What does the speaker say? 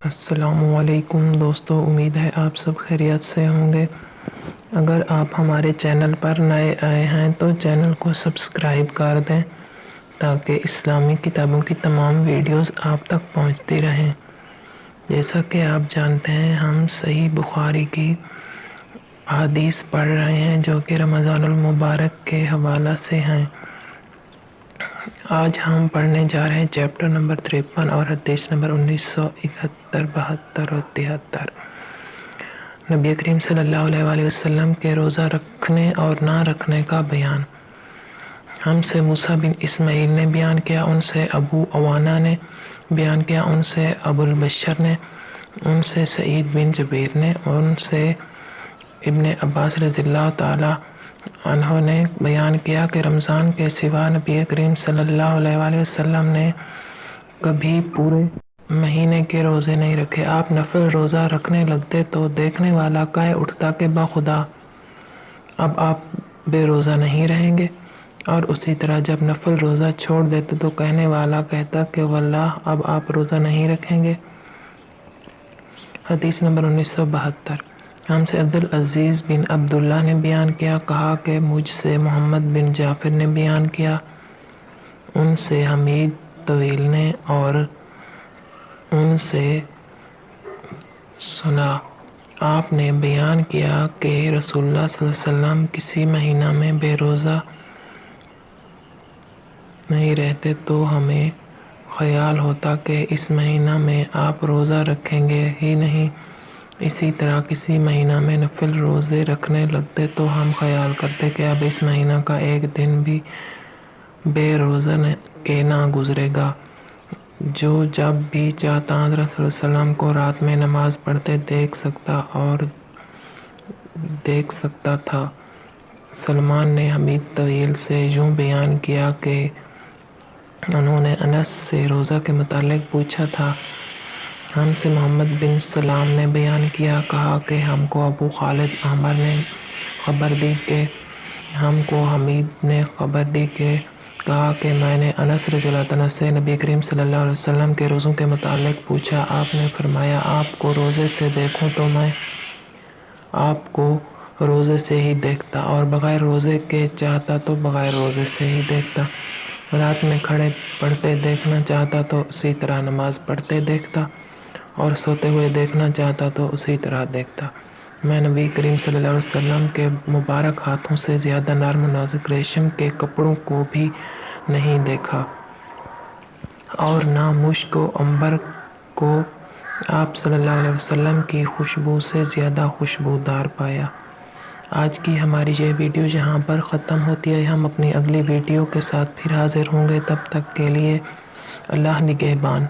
السلام علیکم دوستو، امید ہے آپ سب خیریت سے ہوں گے۔ اگر آپ ہمارے چینل پر نئے آئے ہیں تو چینل کو سبسکرائب کر دیں تاکہ اسلامی کتابوں کی تمام ویڈیوز آپ تک پہنچتی رہیں۔ جیسا کہ آپ جانتے ہیں، ہم صحیح بخاری کی حدیث پڑھ رہے ہیں جو کہ رمضان المبارک کے حوالہ سے ہیں۔ آج ہم پڑھنے جا رہے ہیں چیپٹر نمبر 53 اور حدیث نمبر 1971، 72 اور 73۔ نبی کریم صلی اللہ علیہ وآلہ وسلم کے روزہ رکھنے اور نہ رکھنے کا بیان۔ ہم سے موسیٰ بن اسماعیل نے بیان کیا، ان سے ابو عوانہ نے بیان کیا، ان سے ابو البشر نے، ان سے سعید بن جبیر نے، ان سے ابن عباس رضی اللہ تعالی عنہ نے بیان کیا کہ رمضان کے سوا نبی کریم صلی اللہ علیہ وآلہ وسلم نے کبھی پورے مہینے کے روزے نہیں رکھے۔ آپ نفل روزہ رکھنے لگتے تو دیکھنے والا کہہ اٹھتا کہ بخدا اب آپ بے روزہ نہیں رہیں گے، اور اسی طرح جب نفل روزہ چھوڑ دیتے تو کہنے والا کہتا کہ واللہ اب آپ روزہ نہیں رکھیں گے۔ حدیث نمبر 1972۔ ہم سے عبدالعزیز بن عبداللہ نے بیان کیا، کہا کہ مجھ سے محمد بن جعفر نے بیان کیا، ان سے حمید طویل نے، اور ان سے سنا آپ نے بیان کیا کہ رسول اللہ صلی اللہ علیہ وسلم کسی مہینہ میں بے روزہ نہیں رہتے تو ہمیں خیال ہوتا کہ اس مہینہ میں آپ روزہ رکھیں گے ہی نہیں۔ اسی طرح کسی مہینہ میں نفل روزے رکھنے لگتے تو ہم خیال کرتے کہ اب اس مہینہ کا ایک دن بھی بے روزہ کے نہ گزرے گا۔ جو جب بھی چاہتا حضرت صلی اللہ علیہ وسلم کو رات میں نماز پڑھتے دیکھ سکتا تھا۔ سلمان نے حمید طویل سے یوں بیان کیا کہ انہوں نے انس سے روزہ کے متعلق پوچھا تھا۔ ہم سے محمد بن سلام نے بیان کیا، کہا کہ ہم کو ابو خالد احمر نے خبر دی کہ ہم کو حمید نے خبر دی کہ کہا کہ میں نے انس رضی اللہ عنہ سے نبی کریم صلی اللہ علیہ وسلم کے روزوں کے متعلق پوچھا۔ آپ نے فرمایا، آپ کو روزے سے دیکھوں تو میں آپ کو روزے سے ہی دیکھتا، اور بغیر روزے کے چاہتا تو بغیر روزے سے ہی دیکھتا۔ رات میں کھڑے پڑھتے دیکھنا چاہتا تو اسی طرح نماز پڑھتے دیکھتا، اور سوتے ہوئے دیکھنا چاہتا تو اسی طرح دیکھتا۔ میں نبی کریم صلی اللہ علیہ وسلم کے مبارک ہاتھوں سے زیادہ نرم و نازک ریشم کے کپڑوں کو بھی نہیں دیکھا، اور نہ مشک و عنبر کو آپ صلی اللہ علیہ وسلم کی خوشبو سے زیادہ خوشبودار پایا۔ آج کی ہماری یہ ویڈیو یہاں پر ختم ہوتی ہے۔ ہم اپنی اگلی ویڈیو کے ساتھ پھر حاضر ہوں گے، تب تک کے لیے اللہ نگہبان۔